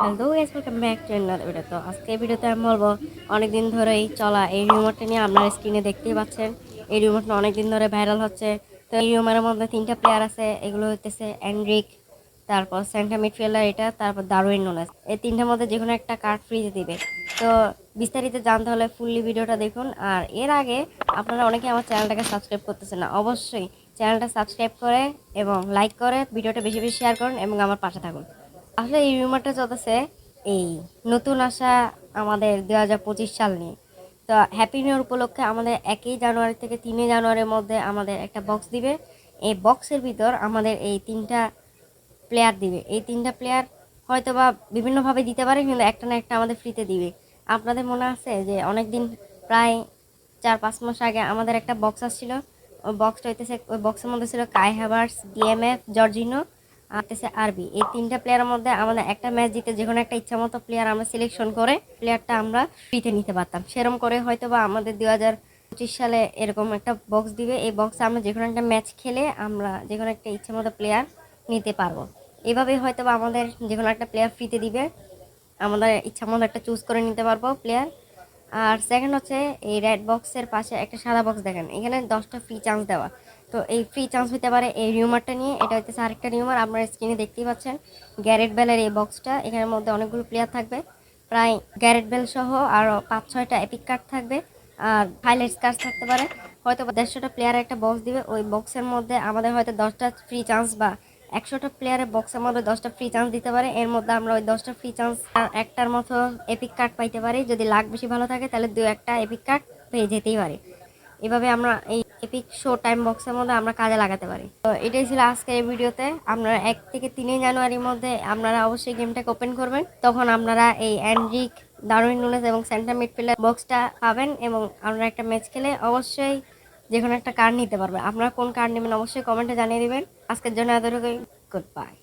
Hello guys, welcome back to another video. তো আজকে ভিডিওতে আমি বলবো অনেকদিন ধরেই চলা এই রিমোটটা নিয়ে। আপনারা স্ক্রিনে দেখতেই পাচ্ছেন এই রিমোটটা অনেকদিন ধরে ভাইরাল হচ্ছে। তো এই রিমোটের মধ্যে তিনটা প্লেয়ার আছে, এগুলো হইতেছে এনরিক, তারপর সেন্টার মিডফিল্ডার এটা, তারপর দারুইন নুনেজ। এই তিনটার মধ্যে যে কোনো একটা কার্ড ফ্রিতে দিবে। তো বিস্তারিত জানতে হলে ফুললি ভিডিওটা দেখুন। আর এর আগে আপনারা অনেকে আমার চ্যানেলটাকে সাবস্ক্রাইব করতেছেন না, অবশ্যই চ্যানেলটা সাবস্ক্রাইব করে এবং লাইক করে ভিডিওটা বেশি বেশি শেয়ার করুন এবং আমার পাশে থাকুন। আসলে এই রিউমারটা চলতেছে এই নতুন আসা আমাদের 2025 সাল নিয়ে। তো হ্যাপি নিউ ইয়ার উপলক্ষে আমাদের 1 জানুয়ারি থেকে 3 জানুয়ারির মধ্যে আমাদের একটা বক্স দিবে। এই বক্সের ভিতর আমাদের এই তিনটা প্লেয়ার দিবে। এই তিনটা প্লেয়ার হয়তো বা বিভিন্নভাবে দিতে পারে, কিন্তু একটা না একটা আমাদের ফ্রিতে দিবে। আপনাদের মনে আছে যে অনেক দিন, প্রায় 4-5 মাস আগে আমাদের একটা বক্স আসছিল। ওই বক্সটা হইতেছে, ওই বক্সের মধ্যে ছিল কাই হ্যাভার্টস, ডিএমএফ, জর্জিনো আর হচ্ছে আরবি। এই তিনটা প্লেয়ারের মধ্যে আমাদের একটা ম্যাচ জিতে যে কোনো একটা ইচ্ছা মতো প্লেয়ার আমরা সিলেকশন করে প্লেয়ারটা আমরা ফ্রিতে নিতে পারতাম। সেরকম করে হয়তো বা আমাদের 2025 সালে এরকম একটা বক্স দিবে। এই বক্সে আমরা যে কোনো একটা ম্যাচ খেলে আমরা যে কোনো একটা ইচ্ছা মতো প্লেয়ার নিতে পারবো। এভাবে হয়তো বা আমাদের যে কোনো একটা প্লেয়ার ফ্রিতে দিবে, আমাদের ইচ্ছা মতো একটা চুজ করে নিতে পারবো প্লেয়ার। আর সেকেন্ড হচ্ছে, এই রেড বক্সের পাশে একটা সাদা বক্স দেখেন, এখানে 10টা ফ্রি চান্স দেওয়া। তো এই ফ্রি চান্স হতে পারে এই রিউমারটা নিয়ে। এটা হচ্ছে আরেকটা রিউমার, আপনারা স্ক্রিনে দেখতেই পাচ্ছেন গ্যারেট বেলের এই বক্সটা। এখানের মধ্যে অনেকগুলো প্লেয়ার থাকবে, প্রায় গ্যারেট বেল সহ আরও 5-6টা এপিক কার্ড থাকবে আর হাইলাইটস কার্ড থাকতে পারে। হয়তো 150টা প্লেয়ারের একটা বক্স দিবে। ওই বক্সের মধ্যে আমাদের হয়তো 10টা ফ্রি চান্স বা 100টা প্লেয়ারের বক্সের মধ্যে 10টা ফ্রি চান্স দিতে পারে। এর মধ্যে আমরা ওই 10টা ফ্রি চান্স একটার মতো এপিক কার্ড পাইতে পারি। যদি লাক বেশি ভালো থাকে তাহলে 2-1টা এপিক কার্ড পেয়ে যেতেই পারি। এভাবে আমরা এই এপিক শো টাইম বক্সের মধ্যে আমরা কাজে লাগাতে পারি। তো এটাই ছিল আজকের এই ভিডিওতে। আপনারা 1 থেকে 3 জানুয়ারির মধ্যে আপনারা অবশ্যই গেমটাকে ওপেন করবেন। তখন আপনারা এই এনরিক, ডারউইন নুনেজ এবং সেন্টার মিডফিল্ডার বক্সটা পাবেন এবং আপনারা একটা ম্যাচ খেলে অবশ্যই যে কোনো একটা কার্ড নিতে পারবেন। আপনারা কোন কার্ড নেবেন অবশ্যই কমেন্টে জানিয়ে দিবেন। আজকের জন্য এতটুকুই। Good bye.